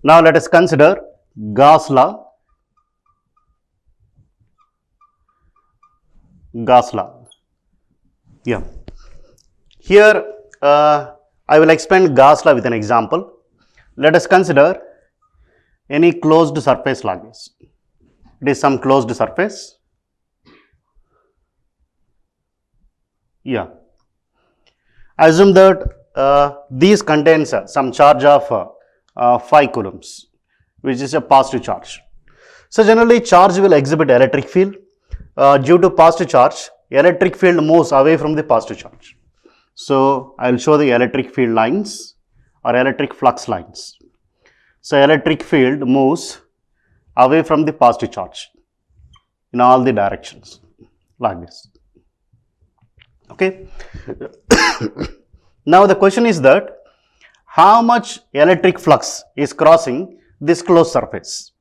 Now let us consider Gauss law. Gauss law. Yeah. Here I will explain Gauss law with an example. Let us consider any closed surface like this. It is some closed surface. Yeah. Assume that these contains some charge of 5 coulombs, which is a positive charge. So generally charge will exhibit electric field. Due to positive charge, electric field moves away from the positive charge. So I will show the electric field lines or electric flux lines. So electric field moves away from the positive charge in all the directions like this. Okay. Now the question is that how much electric flux is crossing this closed surface.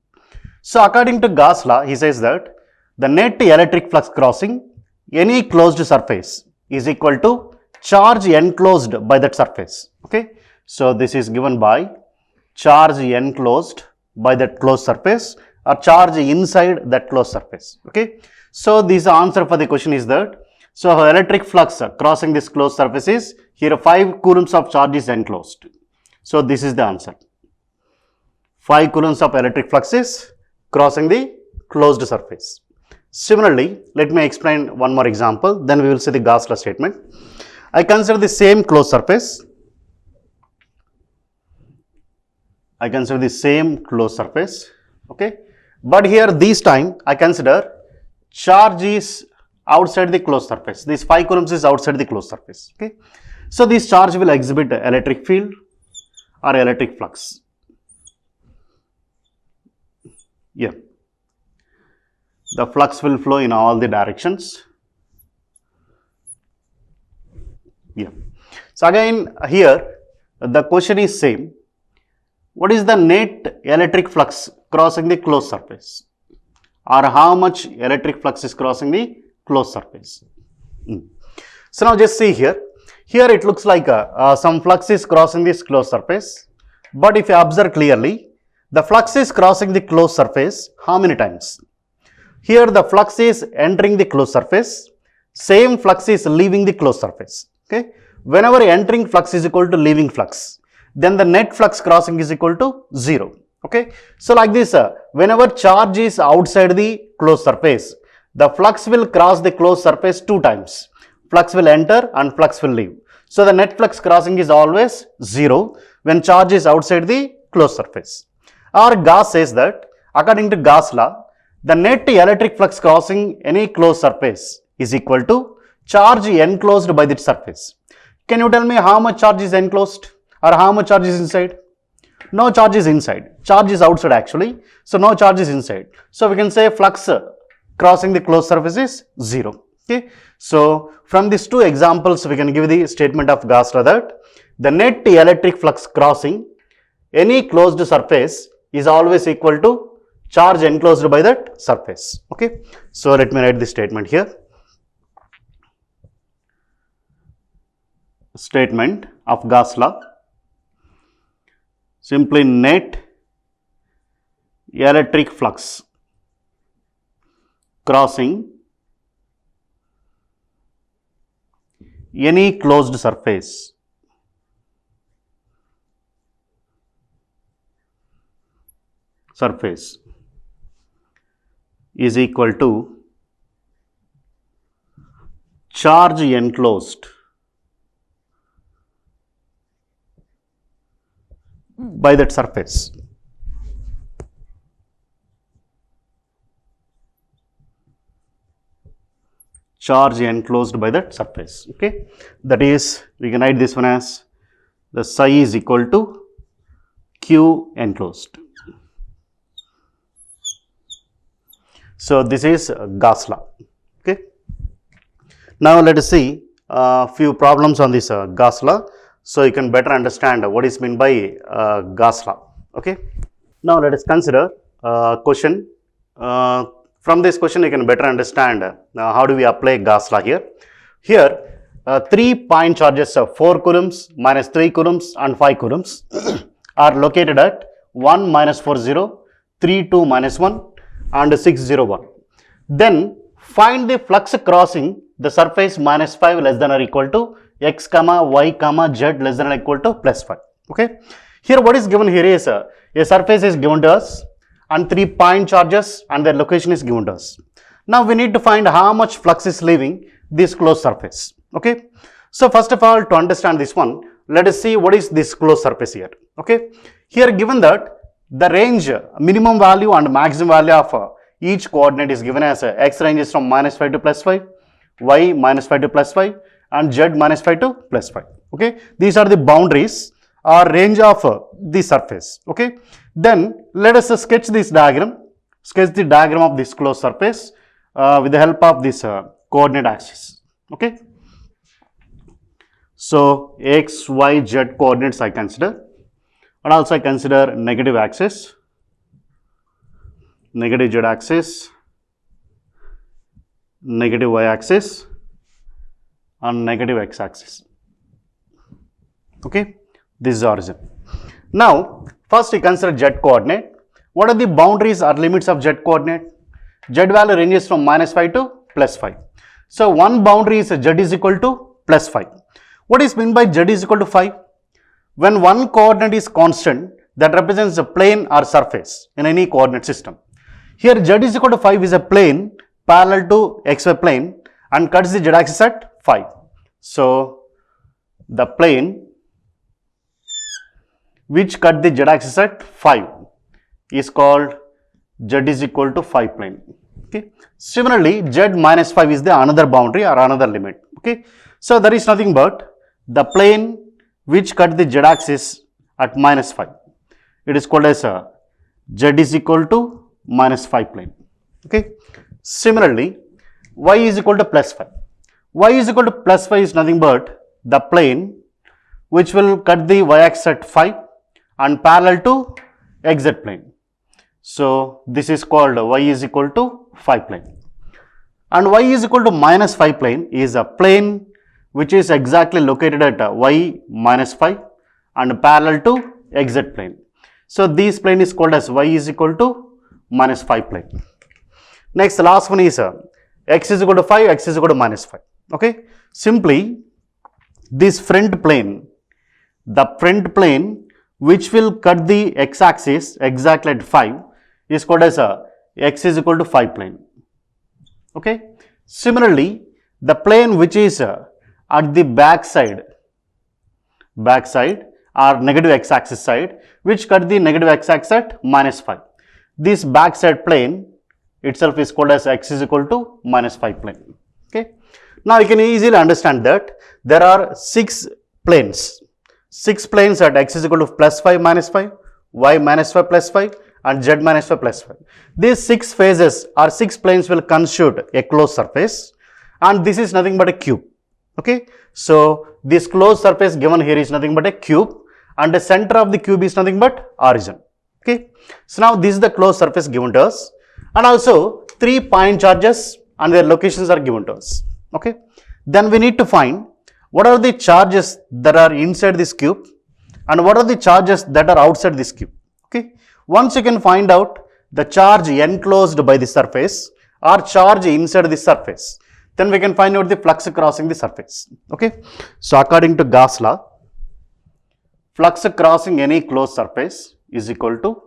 So according to Gauss law, he says that the net electric flux crossing any closed surface is equal to charge enclosed by that surface. Okay. So this is given by charge enclosed by that closed surface or charge inside that closed surface. Okay. So this answer for the question is that, so electric flux crossing this closed surface is here 5 coulombs of charge is enclosed. So this is the answer. 5 coulombs of electric flux is crossing the closed surface. Similarly, let me explain one more example, then we will see the Gauss law statement. I consider the same closed surface. I consider the same closed surface. Okay. But here this time I consider charge is outside the closed surface. This 5 coulombs is outside the closed surface. Okay. So this charge will exhibit electric field or electric flux. Yeah. The flux will flow in all the directions. Yeah. So again here the question is same. What is the net electric flux crossing the closed surface, or how much electric flux is crossing the closed surface? So now just see here. Here it looks like some flux is crossing this closed surface, but if you observe clearly, the flux is crossing the closed surface how many times? Here the flux is entering the closed surface, same flux is leaving the closed surface. Okay. Whenever entering flux is equal to leaving flux, then the net flux crossing is equal to 0. Okay. So like this, whenever charge is outside the closed surface, the flux will cross the closed surface 2 times. Flux will enter and flux will leave. So the net flux crossing is always 0 when charge is outside the closed surface. Or Gauss says that according to Gauss law, the net electric flux crossing any closed surface is equal to charge enclosed by that surface. Can you tell me how much charge is enclosed or how much charge is inside? No charge is inside. Charge is outside actually. So no charge is inside. So we can say flux crossing the closed surface is 0. Okay. So from these 2 examples we can give the statement of Gauss law that the net electric flux crossing any closed surface is always equal to charge enclosed by that surface. Okay. So let me write the statement here. Statement of Gauss law. Simply net electric flux crossing any closed surface is equal to charge enclosed by that surface. Charge enclosed by that surface. Okay. That is, we can write this one as the psi is equal to Q enclosed. So this is Gauss law. Okay. Now let us see a few problems on this Gauss law, so you can better understand what is meant by Gauss law. Okay. Now let us consider a question. From this question you can better understand how do we apply Gauss law here. Here 3 point charges of 4 coulombs, minus 3 coulombs and 5 coulombs are located at 1 minus 4 0, 3 2 minus 1 and 6 0 1. Then find the flux crossing the surface minus 5 less than or equal to x comma y comma z less than or equal to plus 5. Okay. Here what is given here is a surface is given to us and 3 point charges and their location is given to us. Now we need to find how much flux is leaving this closed surface. Okay. So first of all, to understand this one, let us see what is this closed surface here. Okay. Here given that the range minimum value and maximum value of each coordinate is given as x ranges from minus 5 to plus 5, y minus 5 to plus 5 and z minus 5 to plus 5. Okay. These are the boundaries or range of the surface. Okay. Then let us sketch this diagram, sketch the diagram of this closed surface with the help of this coordinate axis. Okay. So x, y, z coordinates I consider, and also I consider negative axis, negative z axis, negative y axis and negative x axis. Okay, this is origin. Now first we consider z coordinate. What are the boundaries or limits of z coordinate? Z value ranges from minus 5 to plus 5. So one boundary is z is equal to plus 5. What is meant by z is equal to 5? When one coordinate is constant, that represents a plane or surface in any coordinate system. Here z is equal to 5 is a plane parallel to xy plane and cuts the z axis at 5. So the plane which cut the z axis at 5 is called z is equal to 5 plane. Okay. Similarly, z minus 5 is the another boundary or another limit. Okay. So there is nothing but the plane which cut the z axis at minus 5. It is called as z is equal to minus 5 plane. Okay. Similarly, y is equal to plus 5. Y is equal to plus 5 is nothing but the plane which will cut the y axis at 5 and parallel to xz plane. So this is called y is equal to 5 plane. And y is equal to minus 5 plane is a plane which is exactly located at y minus 5 and parallel to xz plane. So this plane is called as y is equal to minus 5 plane. Next, the last one is x is equal to 5, x is equal to minus 5. Okay. Simply this front plane, the front plane which will cut the x axis exactly at 5 is called as x is equal to 5 plane. Okay. Similarly, the plane which is at the back side or negative x axis side which cut the negative x axis at minus 5. This back side plane itself is called as x is equal to minus 5 plane. Okay. Now you can easily understand that there are 6 planes at x is equal to plus 5 minus 5, y minus 5 plus 5 and z minus 5 plus 5. These 6 phases or 6 planes will constitute a closed surface and this is nothing but a cube. Okay. So this closed surface given here is nothing but a cube and the center of the cube is nothing but origin. Okay. So now this is the closed surface given to us and also 3 point charges and their locations are given to us. Okay. Then we need to find what are the charges that are inside this cube and what are the charges that are outside this cube. Okay. Once you can find out the charge enclosed by the surface or charge inside the surface, then we can find out the flux crossing the surface. Okay. So according to Gauss law, flux crossing any closed surface is equal to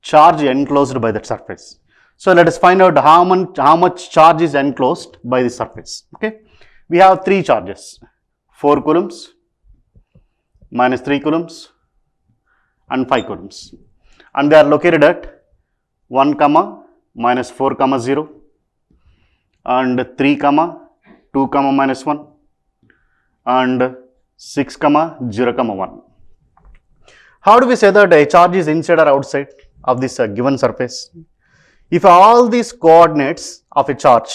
charge enclosed by that surface. So let us find out how much charge is enclosed by the surface. Okay. We have 3 charges, 4 coulombs, minus 3 coulombs and 5 coulombs, and they are located at 1 comma minus 4 comma 0 and 3 comma 2 comma minus 1 and 6 comma 0 comma 1. How do we say that a charge is inside or outside of this given surface? If all these coordinates of a charge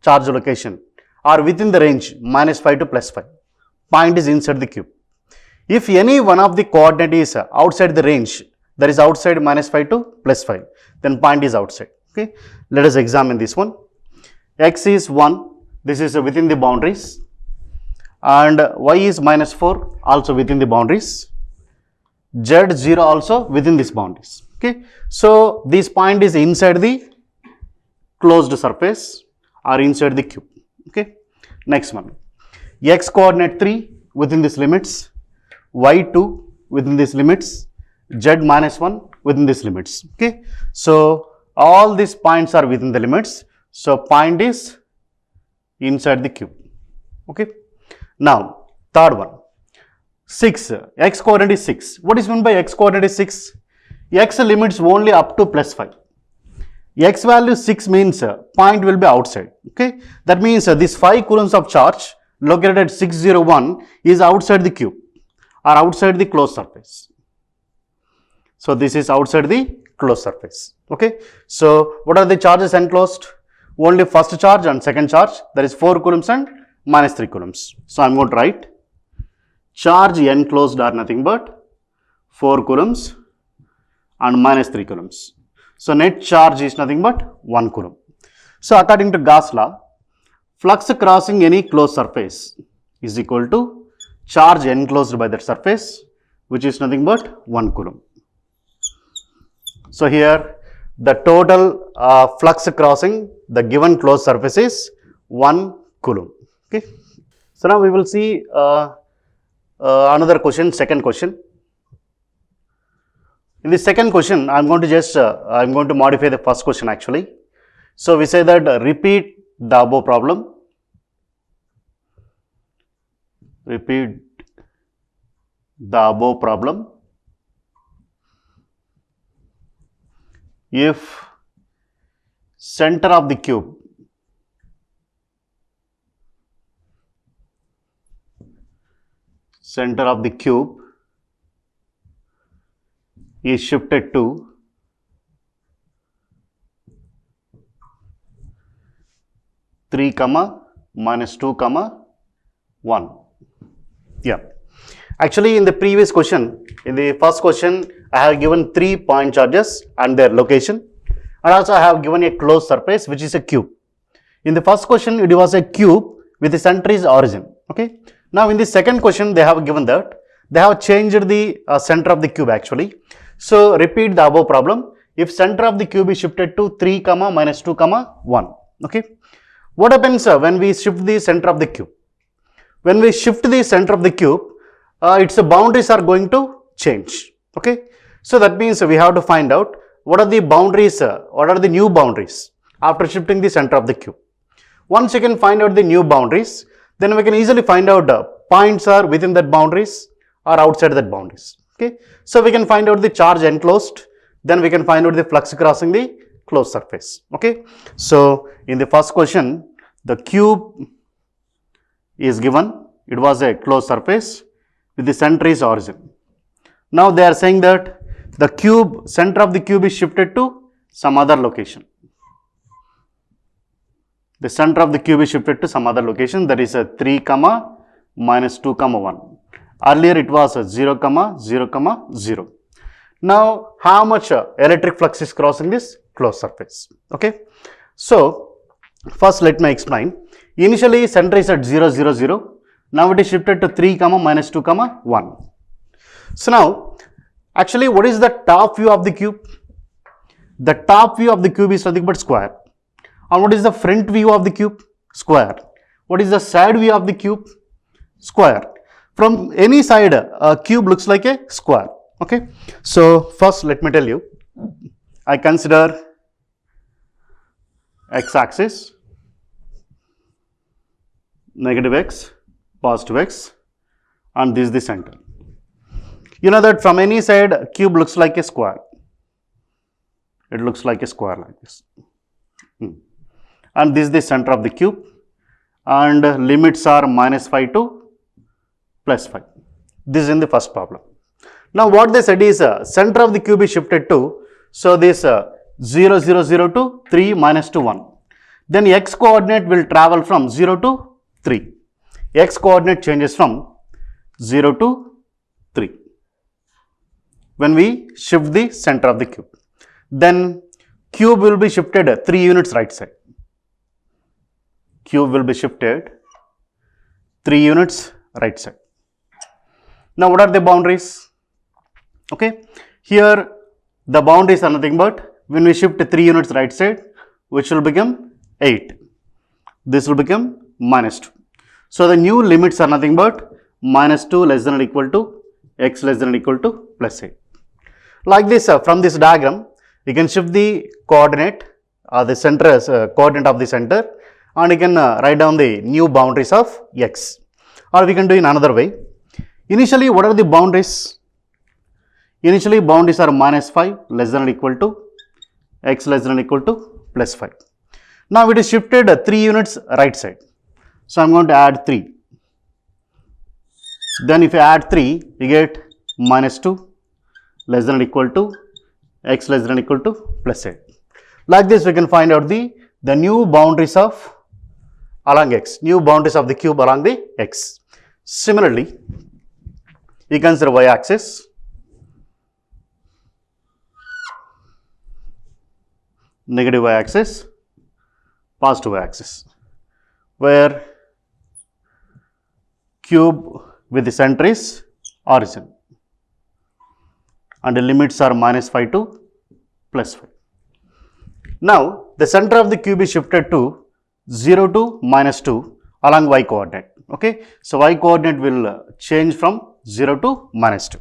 location are within the range minus 5 to plus 5, point is inside the cube. If any one of the coordinate is outside the range, that is outside minus 5 to plus 5, then point is outside. Okay. Let us examine this one. X is 1, this is within the boundaries, and y is minus 4, also within the boundaries, Z0 also within this boundaries. Okay. So, this point is inside the closed surface or inside the cube. Okay. Next one, x coordinate 3 within these limits, y2 within these limits, z minus 1 within these limits. Okay. So, all these points are within the limits. So, point is inside the cube. Okay. Now, third one, 6, x coordinate is 6. What is meant by x coordinate is 6? X limits only up to plus 5. X value 6 means point will be outside. Okay. That means this 5 coulombs of charge located at 601 is outside the cube or outside the closed surface. So, this is outside the closed surface. Okay. So, what are the charges enclosed? Only first charge and second charge, that is 4 coulombs and minus 3 coulombs. So, I am going to write charge enclosed are nothing but 4 coulombs and minus 3 coulombs. So, net charge is nothing but 1 coulomb. So, according to Gauss law, flux crossing any closed surface is equal to charge enclosed by that surface, which is nothing but 1 coulomb. So, here the total flux crossing the given closed surface is 1 coulomb. Okay. So, now we will see another question, second question. In the second question, I am going to modify the first question actually. So, we say that repeat the above problem. Repeat the above problem if center of the cube is shifted to three comma minus 2 comma 1. Yeah. Actually, in the previous question, in the first question, I have given 3 point charges and their location, and also I have given a closed surface which is a cube. In the first question, it was a cube with the center is origin. Okay. Now, in the second question, they have given that they have changed the center of the cube actually. So, repeat the above problem if center of the cube is shifted to 3 comma minus 2 comma 1. Okay. What happens when we shift the center of the cube? When we shift the center of the cube, its boundaries are going to change. Okay. So, that means we have to find out what are the boundaries, what are the new boundaries after shifting the center of the cube. Once you can find out the new boundaries, then we can easily find out points are within that boundaries or outside that boundaries. Okay. So, we can find out the charge enclosed, then we can find out the flux crossing the closed surface. Okay. So, in the first question, the cube is given, it was a closed surface with the center is origin. Now, they are saying that the cube, center of the cube is shifted to some other location. The center of the cube is shifted to some other location, that is a 3 comma minus 2 comma 1. Earlier it was a 0 comma 0 comma 0. Now, how much electric flux is crossing this closed surface? Okay. So, first let me explain. Initially center is at 0 0 0. Now, it is shifted to 3 comma minus 2 comma 1. So, now actually what is the top view of the cube? The top view of the cube is nothing but square. And what is the front view of the cube? Square. What is the side view of the cube? Square. From any side, a cube looks like a square. Okay. So, first let me tell you, I consider x-axis, negative x, positive x, and this is the center. You know that from any side, a cube looks like a square. It looks like a square like this. And this is the center of the cube, and limits are minus 5 to plus 5. This is in the first problem. Now, what they said is center of the cube is shifted to, so this 0 0 0 to 3 minus 2 1. Then x coordinate will travel from 0 to 3. X coordinate changes from 0 to 3 when we shift the center of the cube. Then cube will be shifted 3 units right side. Cube will be shifted 3 units right side. Now, what are the boundaries? Okay. Here the boundaries are nothing but when we shift 3 units right side, which will become 8. This will become minus 2. So the new limits are nothing but minus 2 less than or equal to x less than or equal to plus 8. Like this, from this diagram, you can shift the coordinate, the center coordinate of the center, and you can write down the new boundaries of x. Or we can do in another way. Initially, what are the boundaries? Initially, boundaries are minus 5 less than or equal to x less than or equal to plus 5. Now it is shifted 3 units right side. So I am going to add 3. Then if you add 3, you get minus 2 less than or equal to x less than or equal to plus 8. Like this, we can find out the new boundaries of along x, new boundaries of the cube along the x. Similarly, you consider y axis. Negative y axis, positive y axis, where cube with the center is origin and the limits are minus 5 to plus 5. Now, the center of the cube is shifted to 0 to minus 2 along y coordinate. Okay. So, y coordinate will change from 0 to minus 2.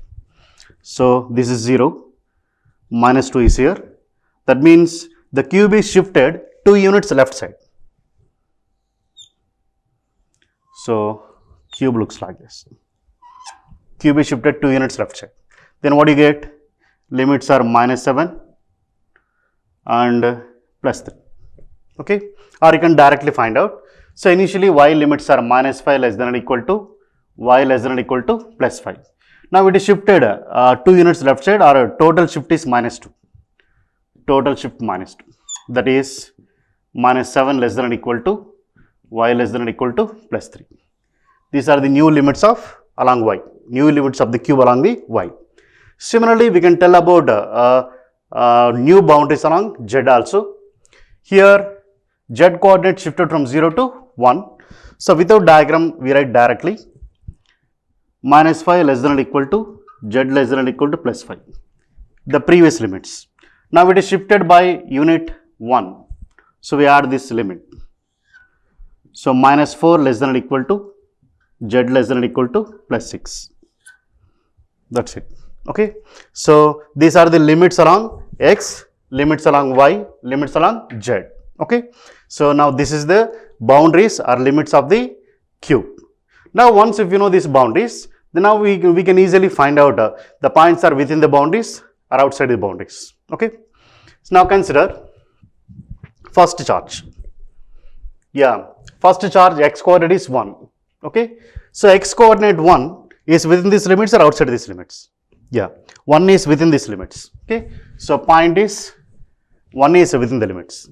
So, this is 0, minus 2 is here. That means the cube is shifted 2 units left side. So, cube looks like this. Cube is shifted 2 units left side. Then what do you get? Limits are minus 7 and plus 3. Okay. Or you can directly find out. So, initially y limits are minus 5 less than or equal to y less than or equal to plus 5. Now, it is shifted 2 units left side, or total shift is minus 2. Total shift minus 2, that is minus 7 less than or equal to y less than or equal to plus 3. These are the new limits of along y, new limits of the cube along the y. Similarly, we can tell about new boundaries along z also. Here z coordinate shifted from 0 to 1. So, without diagram, we write directly minus 5 less than or equal to z less than or equal to plus 5, the previous limits. Now, it is shifted by unit 1. So, we add this limit. So, minus 4 less than or equal to z less than or equal to plus 6. That is it. Okay. So, these are the limits along x, limits along y, limits along z. Okay. So, now this is the boundaries or limits of the cube. Now, once if you know these boundaries, then now we can easily find out the points are within the boundaries or outside the boundaries. Okay. So, now consider first charge. Yeah, first charge x coordinate is 1. Okay. So, x coordinate 1 is within these limits or outside these limits? Yeah, 1 is within these limits. Okay. So, point is 1 is within the limits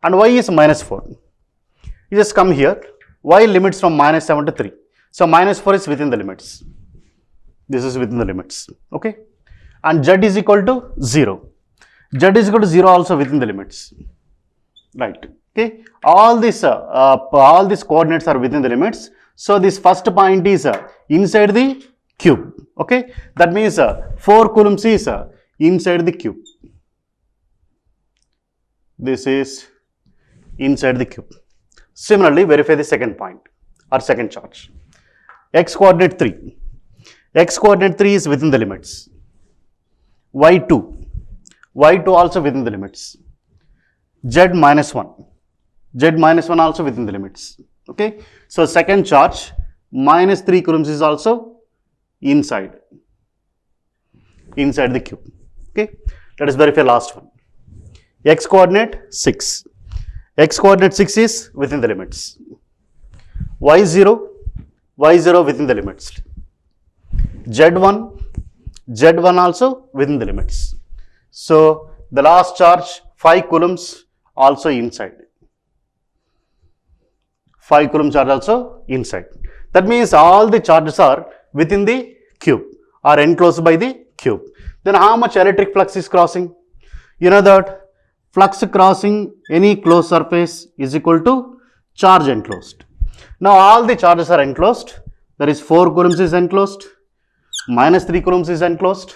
and y is minus 4. You just come here, y limits from minus 7 to 3. So, minus 4 is within the limits. This is within the limits. Okay. And z is equal to 0. Z is equal to 0 also within the limits. Right. Okay. All these coordinates are within the limits. So, this first point is inside the cube. Okay. That means 4 coulombs is inside the cube. This is inside the cube. Similarly, verify the second point or second charge. X coordinate 3. X coordinate 3 is within the limits. Y2. Y2 also within the limits. Z minus 1. Z minus 1 also within the limits. Okay. So, second charge minus 3 coulombs is also inside the cube. Okay. Let us verify last one. X coordinate 6. X coordinate 6 is within the limits. Y0 within the limits. Z1 also within the limits. So, the last charge 5 coulombs also inside. 5 coulomb charge also inside. That means all the charges are within the cube or enclosed by the cube. Then how much electric flux is crossing? You know that flux crossing any closed surface is equal to charge enclosed. Now all the charges are enclosed. There is 4 coulombs is enclosed, minus 3 coulombs is enclosed.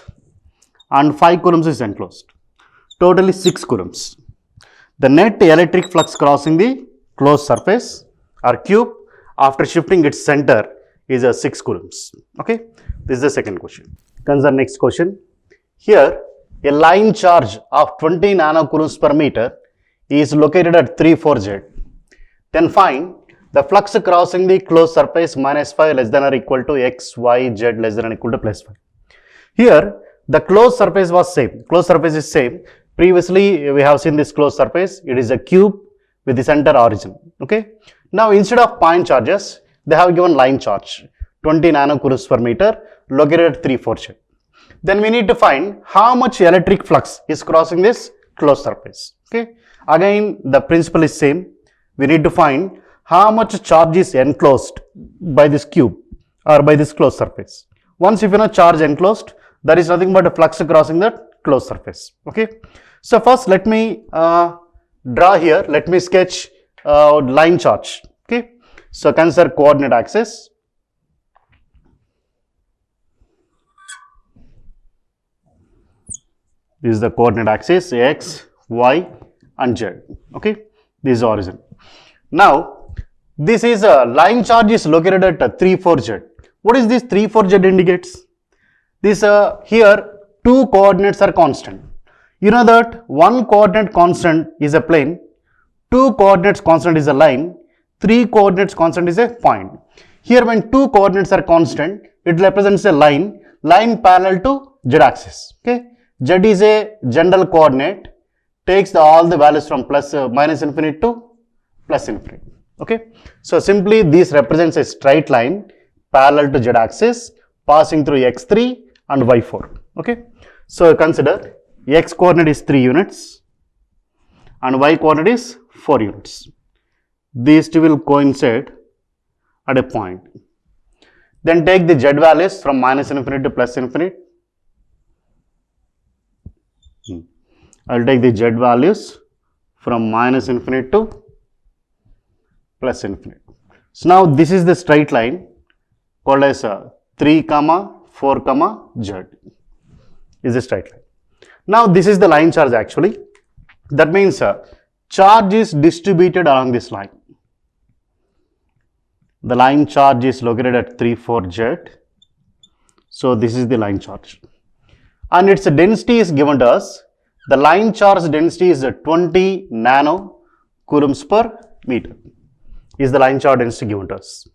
and 5 coulombs is enclosed. Totally 6 coulombs. The net electric flux crossing the closed surface or cube after shifting its center is 6 coulombs. Okay, this is the second question. Consider next question. Here, a line charge of 20 nanocoulombs per meter is located at 3, 4 Z. Then find the flux crossing the closed surface minus 5 less than or equal to x, y, z less than or equal to plus 5. Here, the closed surface was same. Closed surface is same. Previously, we have seen this closed surface. It is a cube with the center origin. Okay. Now, instead of point charges, they have given line charge 20 nanocoulombs per meter located at 3, 4 Z. Then we need to find how much electric flux is crossing this closed surface. Okay. Again, the principle is same. We need to find how much charge is enclosed by this cube or by this closed surface. Once if you know charge enclosed, there is nothing but a flux crossing that closed surface. Okay. So first let me draw here. Let me sketch line charge. Okay. So consider coordinate axis. This is the coordinate axis x, y and z. Okay. This is origin. Now, this is a line charge is located at 3, 4 Z. What is this 3, 4 Z indicates? This here 2 coordinates are constant. You know that 1 coordinate constant is a plane, 2 coordinates constant is a line, 3 coordinates constant is a point. Here when 2 coordinates are constant, it represents a line parallel to Z axis. Okay. Z is a general coordinate, takes all the values from minus infinity to plus infinity. Okay. So simply this represents a straight line parallel to Z axis passing through x3 and y4. Okay. So consider x coordinate is 3 units and y coordinate is 4 units. These two will coincide at a point. Then take the z values from minus infinity to plus infinity. I will take the z values from minus infinity to plus infinity. So now this is the straight line called as 3, 4, z is a straight line. Now this is the line charge actually. That means charge is distributed along this line. The line charge is located at 3, 4 Z. So this is the line charge. And its density is given to us. The line charge density is 20 nanocoulombs per meter. Is the line charge density given to us.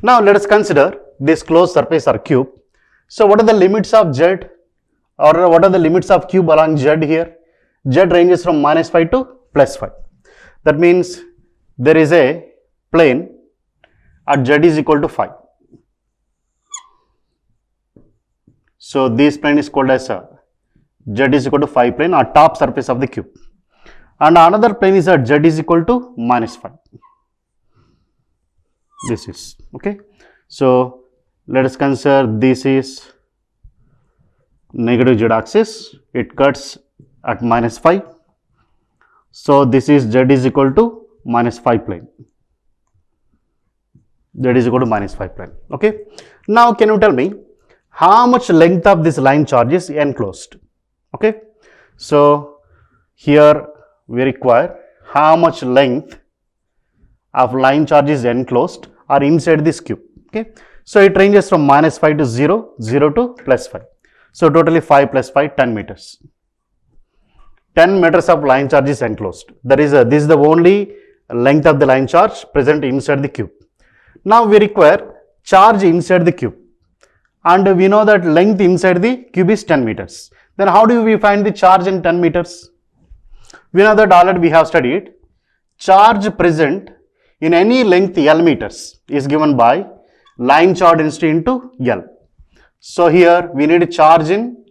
Now let us consider this closed surface or cube. So what are the limits of Z or what are the limits of cube along Z here? Z ranges from minus 5 to plus 5. That means there is a plane at Z is equal to 5. So this plane is called as Z is equal to 5 plane or top surface of the cube. And another plane is at Z is equal to minus 5. This is okay. So let us consider this is negative Z axis. It cuts at minus 5. So this is Z is equal to minus 5 plane. Z is equal to minus 5 plane. Okay. Now can you tell me how much length of this line charge is enclosed? Okay. So here we require how much length of line charge is enclosed or inside this cube. Okay. So it ranges from minus 5 to 0, 0 to plus 5. So totally 5 plus 5, 10 meters. 10 meters of line charge is enclosed. That is, this is the only length of the line charge present inside the cube. Now we require charge inside the cube. And we know that length inside the cube is 10 meters. Then how do we find the charge in 10 meters? We know that already we have studied. Charge present in any length L meters is given by line charge density into L. So here we need a charge in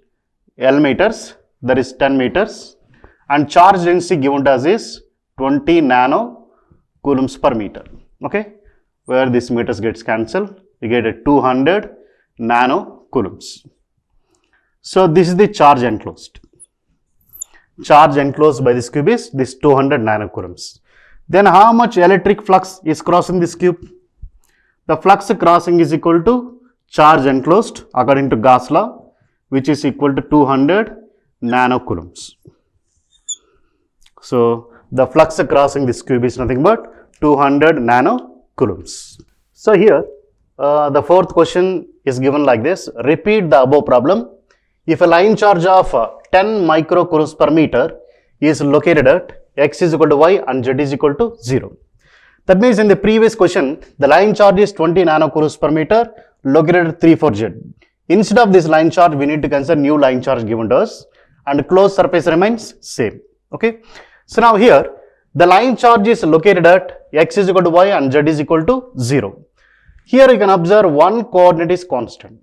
L meters, that is 10 meters, and charge density given to us is 20 nanocoulombs per meter. Okay, where this meters gets cancelled, we get a 200 nanocoulombs. So this is the charge enclosed. Charge enclosed by this cube is this 200 nanocoulombs. Then how much electric flux is crossing this cube? The flux crossing is equal to charge enclosed according to Gauss law, which is equal to 200 nanocoulombs. So the flux crossing this cube is nothing but 200 nanocoulombs. So here the fourth question is given like this. Repeat the above problem. If a line charge of 10 microcoulombs per meter is located at x is equal to y and z is equal to 0. That means in the previous question, the line charge is 20 nanocoulombs per meter located at 3, 4, z. Instead of this line charge, we need to consider new line charge given to us and closed surface remains same. Okay. So now here, the line charge is located at x is equal to y and z is equal to 0. Here you can observe one coordinate is constant.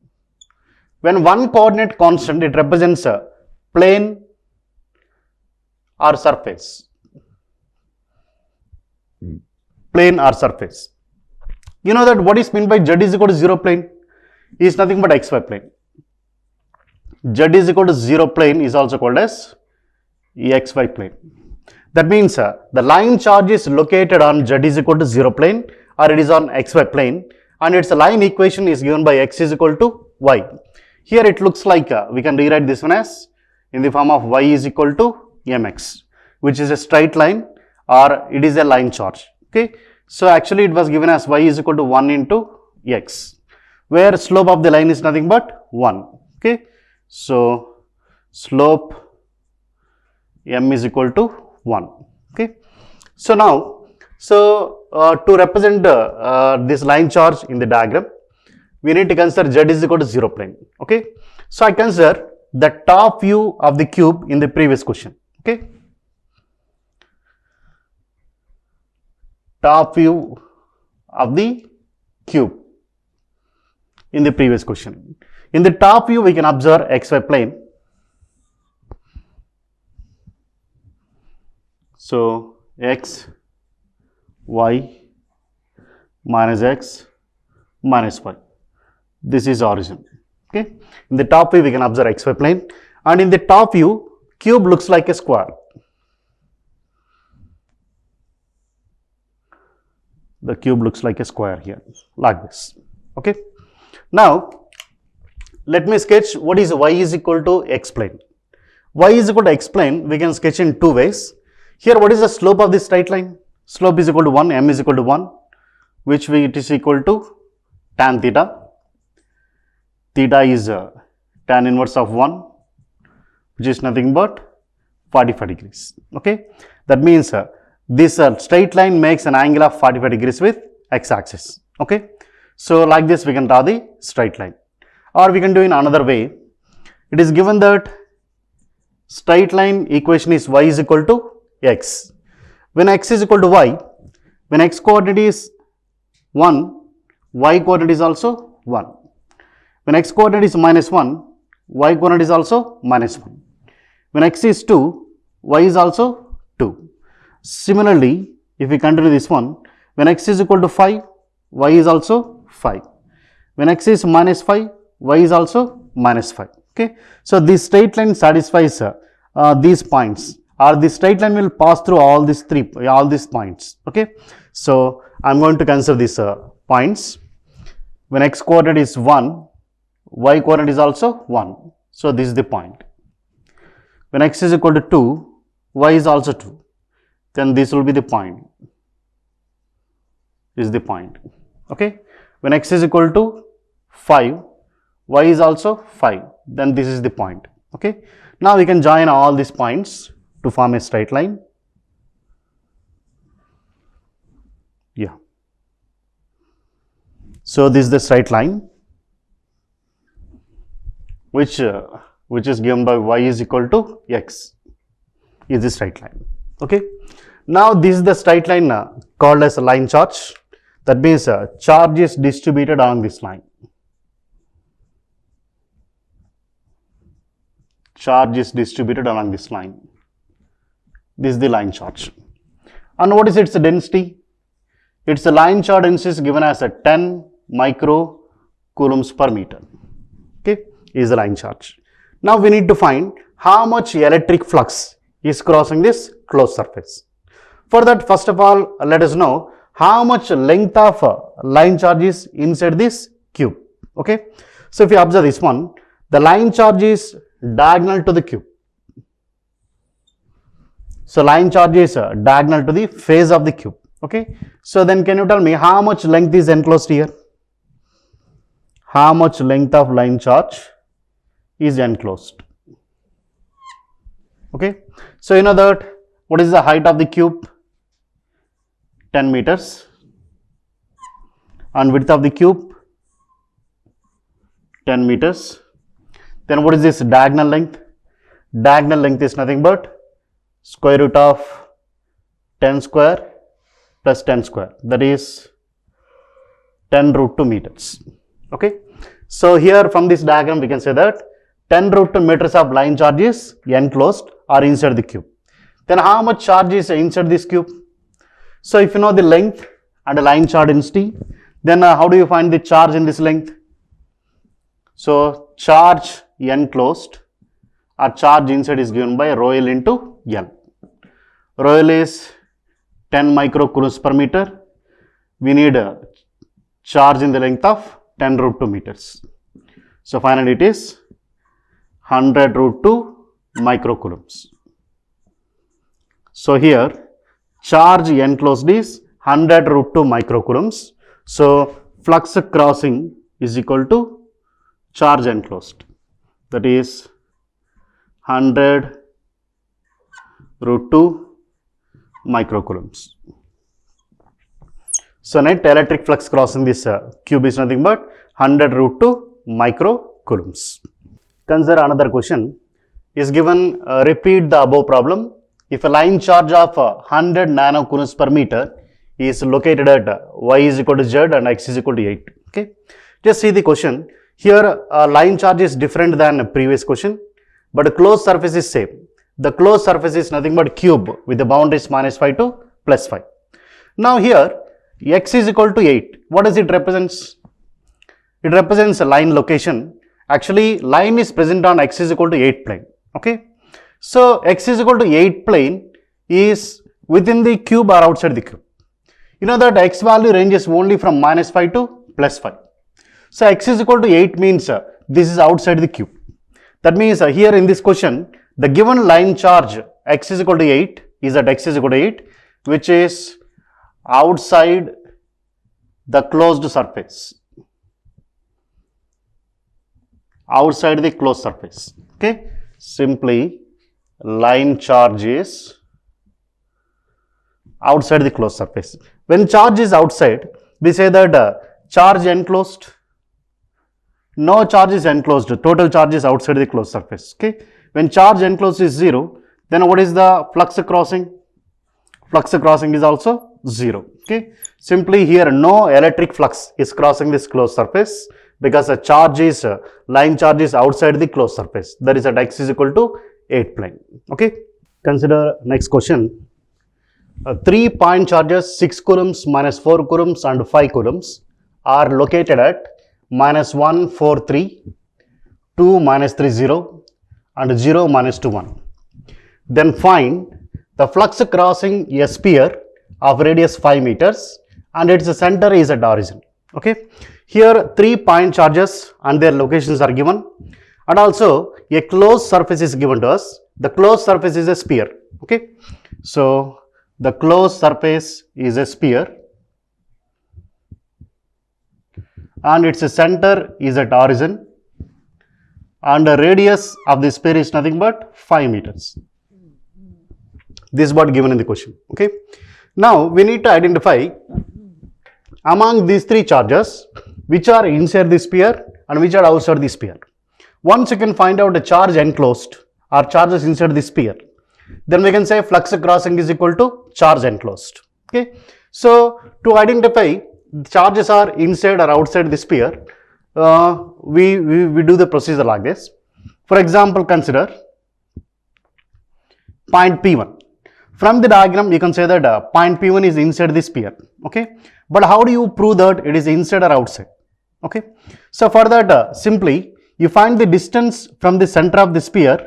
When one coordinate constant, it represents a plane or surface. Plane or surface. You know that what is meant by z is equal to 0 plane is nothing but xy plane. Z is equal to 0 plane is also called as xy plane. That means the line charge is located on z is equal to 0 plane or it is on xy plane, and its line equation is given by x is equal to y. Here it looks like we can rewrite this one as in the form of y is equal to mx, which is a straight line or it is a line charge. Okay. So actually it was given as y is equal to 1 into x, where slope of the line is nothing but 1. Okay. So slope m is equal to 1. Okay. So now, to represent this line charge in the diagram, we need to consider z is equal to 0 plane. Okay. So I consider the top view of the cube in the previous question. Okay. Top view of the cube in the previous question. In the top view, we can observe xy plane. So x, y minus x minus y. This is origin. Okay. In the top view, we can observe xy plane, and in the top view, cube looks like a square. The cube looks like a square here, like this. Okay. Now, let me sketch what is y is equal to x plane. Y is equal to x plane, we can sketch in two ways. Here, what is the slope of this straight line? Slope is equal to 1, m is equal to 1, which it is equal to tan theta. Theta is tan inverse of 1, which is nothing but 45 degrees. Okay. That means this straight line makes an angle of 45 degrees with x-axis. Okay. So like this we can draw the straight line, or we can do in another way. It is given that straight line equation is y is equal to x. When x is equal to y, when x coordinate is 1, y coordinate is also 1. When x coordinate is minus 1, y coordinate is also minus 1. When x is 2, y is also 2. Similarly, if we continue this one, when x is equal to 5, y is also 5. When x is minus 5, y is also minus 5. Okay. So this straight line satisfies these points, or the straight line will pass through all these points. Okay. So I am going to consider these points. When x coordinate is 1, y coordinate is also 1. So this is the point. When x is equal to 2, y is also 2. Then this will be the point. This is the point. Okay. When x is equal to 5, y is also 5. Then this is the point. Okay. Now we can join all these points to form a straight line. Yeah. So this is the straight line which is given by y is equal to x, is the straight line. Okay. Now this is the straight line called as a line charge. That means charge is distributed along this line. Charge is distributed along this line. This is the line charge. And what is its density? Its line charge density is given as a 10 microcoulombs per meter. Okay, is the line charge. Now we need to find how much electric flux is crossing this closed surface. For that, first of all, let us know how much length of line charge is inside this cube. Okay. So if you observe this one, The line charge is diagonal to the cube. So line charge is diagonal to the face of the cube. Okay. So then can you tell me how much length is enclosed here? How much length of line charge is enclosed? Okay. So you know that what is the height of the cube? 10 meters. And width of the cube? 10 meters. Then what is this diagonal length? Diagonal length is nothing but square root of 10 square plus 10 square, that is 10 root 2 meters. Okay. So here from this diagram we can say that 10 root 2 meters of line charge is enclosed or inside the cube. Then how much charge is inside this cube? So if you know the length and the line charge density, then how do you find the charge in this length? So charge enclosed or charge inside is given by rho L into L. Rho L is 10 microcoulombs per meter. We need a charge in the length of 10 root 2 meters. So finally it is 100 root 2 microcoulombs. So here charge enclosed is 100 root 2 microcoulombs. So flux crossing is equal to charge enclosed, that is 100 root 2 microcoulombs. So net electric flux crossing this cube is nothing but 100 root 2 microcoulombs. Consider another question is given, repeat the above problem. If a line charge of 100 nanocoulombs per meter is located at y is equal to z and x is equal to 8. Okay. Just see the question. Here line charge is different than previous question, but the closed surface is same. The closed surface is nothing but cube with the boundaries -5 to +5. Now here x is equal to 8. What does it represents? It represents a line location. Actually line is present on x is equal to 8 plane. Okay. So x is equal to 8 plane is within the cube or outside the cube. You know that x value ranges only from -5 to +5. So x is equal to 8 means this is outside the cube. That means here in this question, the given line charge x is equal to 8 is at x is equal to 8, which is outside the closed surface. Outside the closed surface. Okay. Simply line charge is outside the closed surface. When charge is outside, we say that charge enclosed. No charge is enclosed, total charge is outside the closed surface. Okay. When charge enclosed is 0, then what is the flux crossing? Flux crossing is also 0. Okay. Simply here no electric flux is crossing this closed surface because the charge is line charge is outside the closed surface. That is at x is equal to 8 plane. Okay. Consider next question. 3 point charges 6 coulombs, -4 coulombs and 5 coulombs are located at -1, 4, 3, 2, -3, 0 and 0, -2, 1. Then find the flux crossing a sphere of radius 5 meters and its center is at origin. Okay. Here 3 point charges and their locations are given, and also a closed surface is given to us. The closed surface is a sphere. Okay. So the closed surface is a sphere and its center is at origin, and the radius of the sphere is nothing but 5 meters. This is what given in the question. Okay. Now we need to identify among these 3 charges which are inside the sphere and which are outside the sphere. Once you can find out the charge enclosed or charges inside the sphere, then we can say flux crossing is equal to charge enclosed. Okay. So to identify charges are inside or outside the sphere, we do the procedure like this. For example, consider point P1. From the diagram, you can say that point P1 is inside the sphere. Okay. But how do you prove that it is inside or outside? Okay. So for that, simply you find the distance from the center of the sphere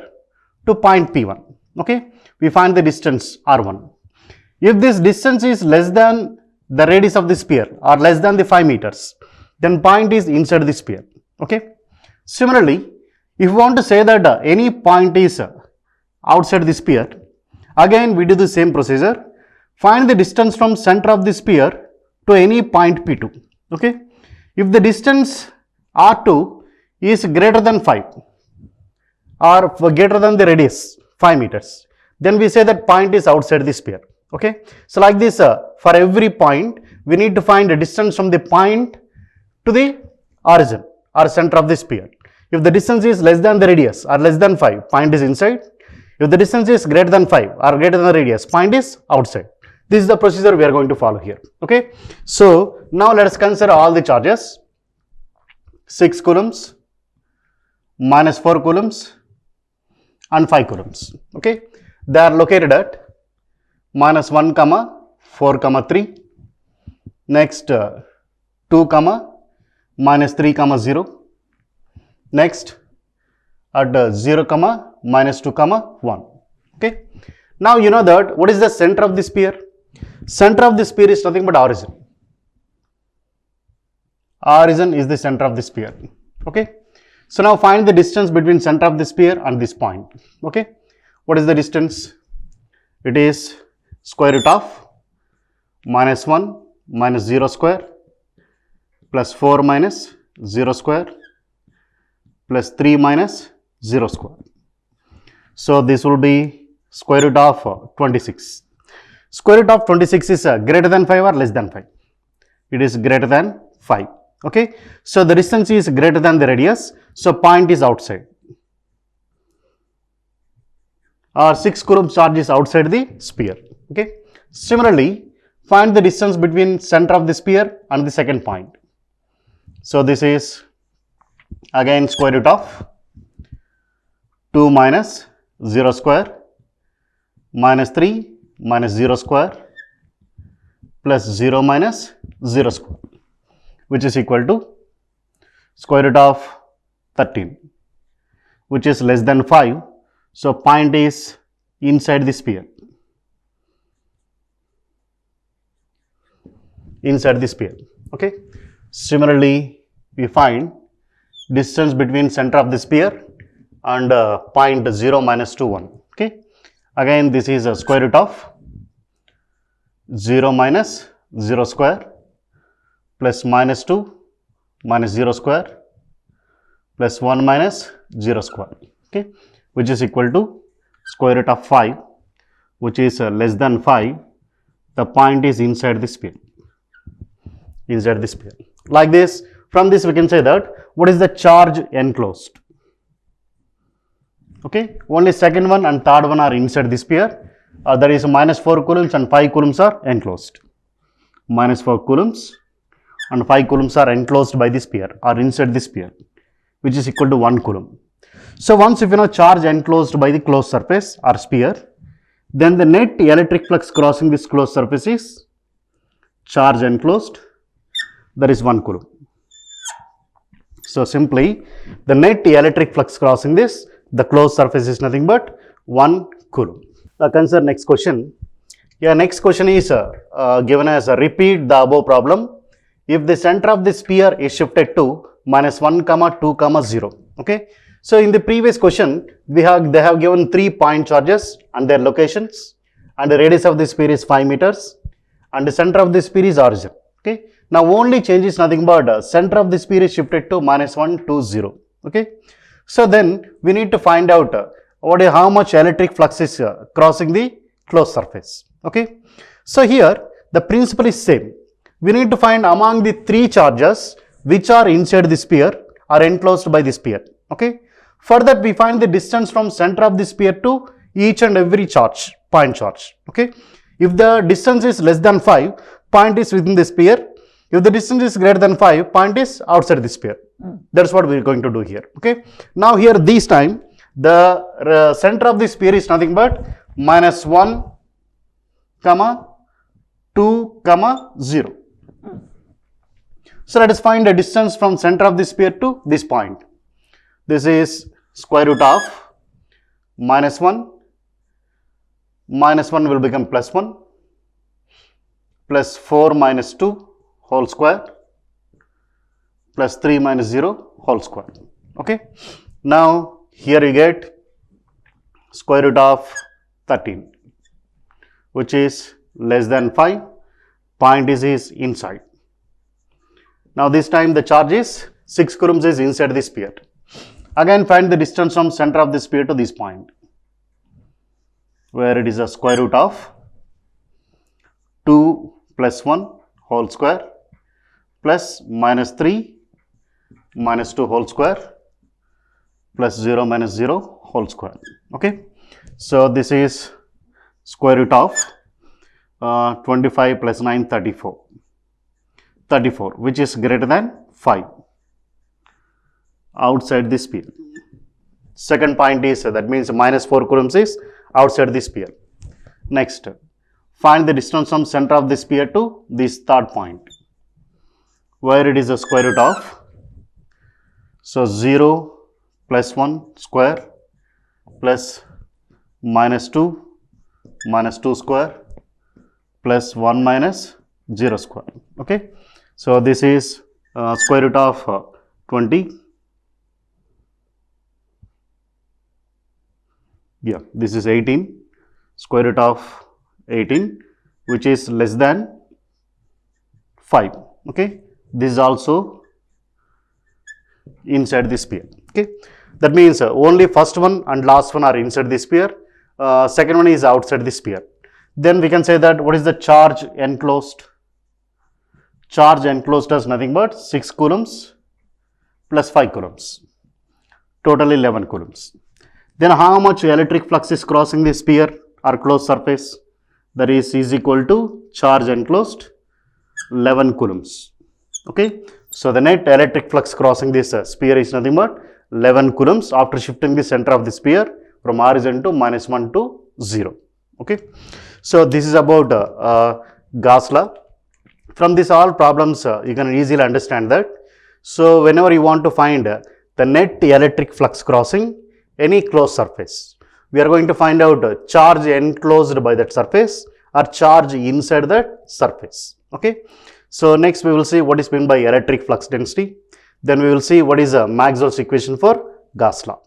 to point P1. Okay. We find the distance R1. If this distance is less than the radius of the sphere or less than the 5 meters, then point is inside the sphere. Okay. Similarly, If you want to say that any point is outside the sphere, again we do the same procedure. Find the distance from center of the sphere to any point P2. Okay. If the distance R2 is greater than 5 or greater than the radius 5 meters, then we say that point is outside the sphere. Okay. So like this, for every point we need to find a distance from the point to the origin or center of the sphere. If the distance is less than the radius or less than 5, point is inside. If the distance is greater than 5 or greater than the radius, point is outside. This is the procedure we are going to follow here. Okay. So now let us consider all the charges. 6 coulombs, minus 4 coulombs and 5 coulombs. Okay. They are located at minus 1, 4, 3. Next 2, minus 3, 0. Next at 0, minus 2, 1. Okay. Now you know that what is the center of the sphere? Center of the sphere is nothing but origin. Origin is the center of the sphere. Okay. So now find the distance between center of the sphere and this point. Okay. What is the distance? It is square root of minus 1 minus 0 square plus 4 minus 0 square plus 3 minus 0 square. So this will be square root of 26. Square root of 26 is greater than 5 or less than 5? It is greater than 5. Okay. So the distance is greater than the radius. So point is outside. Or 6 coulomb charge is outside the sphere. Okay. Similarly, find the distance between center of the sphere and the second point. So this is again square root of 2 minus 0 square minus 3 minus 0 square plus 0 minus 0 square, which is equal to square root of 13, which is less than 5. So point is inside the sphere. Inside the sphere. Okay. Similarly, we find distance between center of the sphere and point 0 minus 2, 1. Okay. Again, this is a square root of 0 minus 0 square plus minus 2 minus 0 square plus 1 minus 0 square. Okay. Which is equal to square root of 5, which is less than 5. The point is inside the sphere. Inside the sphere. Like this, from this we can say that what is the charge enclosed? Okay. Only second one and third one are inside the sphere. That is minus 4 coulombs and 5 coulombs are enclosed. Minus 4 coulombs and 5 coulombs are enclosed by the sphere or inside the sphere, which is equal to 1 coulomb. So once if you know charge enclosed by the closed surface or sphere, then the net electric flux crossing this closed surface is charge enclosed, that is 1 coulomb. So simply the net electric flux crossing this the closed surface is nothing but 1 coulomb. Now consider next question. Here next question is given as a repeat the above problem if the center of the sphere is shifted to minus 1, 2, 0. Okay. So in the previous question, they have given 3 point charges and their locations, and the radius of the sphere is 5 meters, and the center of the sphere is origin. Okay. Now only change is nothing but center of the sphere is shifted to minus 1, 2, 0. Okay. So then we need to find out how much electric flux is crossing the closed surface. Okay. So here the principle is same. We need to find among the 3 charges which are inside the sphere or enclosed by the sphere. Okay. For that we find the distance from center of the sphere to each and every charge, point charge. Okay. If the distance is less than 5, point is within the sphere. If the distance is greater than 5, point is outside the sphere. That is what we are going to do here. Okay. Now here this time the center of the sphere is nothing but minus 1, 2, 0. So let us find the distance from center of the sphere to this point. This is square root of minus 1 will become plus 1 plus 4 minus 2 whole square plus 3 minus 0 whole square. Okay. Now here you get square root of 13, which is less than 5. Point is inside. Now this time the charge is 6 coulombs is inside the sphere. Again find the distance from center of the sphere to this point, where it is a square root of 2 plus 1 whole square plus minus 3 minus 2 whole square plus 0 minus 0 whole square. Okay. So this is square root of 25 plus 9, 34, which is greater than 5 outside the sphere. Second point is, that means minus 4 coulombs is outside the sphere. Next, find the distance from center of the sphere to this third point, where it is a square root of, so 0 plus 1 square plus minus 2 square plus 1 minus 0 square. Okay. So this is square root of 20. Yeah, this is 18, square root of 18, which is less than 5. Okay. This is also inside the sphere. Okay. That means only first one and last one are inside the sphere. Second one is outside the sphere. Then we can say that what is the charge enclosed? Charge enclosed is nothing but 6 coulombs plus 5 coulombs, total 11 coulombs. Then how much electric flux is crossing the sphere or closed surface? That is equal to charge enclosed 11 coulombs. Okay. So the net electric flux crossing this sphere is nothing but 11 coulombs after shifting the center of the sphere from origin to -1 to 0. Okay. So this is about Gauss law. From this all problems you can easily understand that. So whenever you want to find the net electric flux crossing any closed surface, we are going to find out charge enclosed by that surface or charge inside that surface. Okay. So next we will see what is meant by electric flux density. Then we will see what is Maxwell's equation for Gauss law.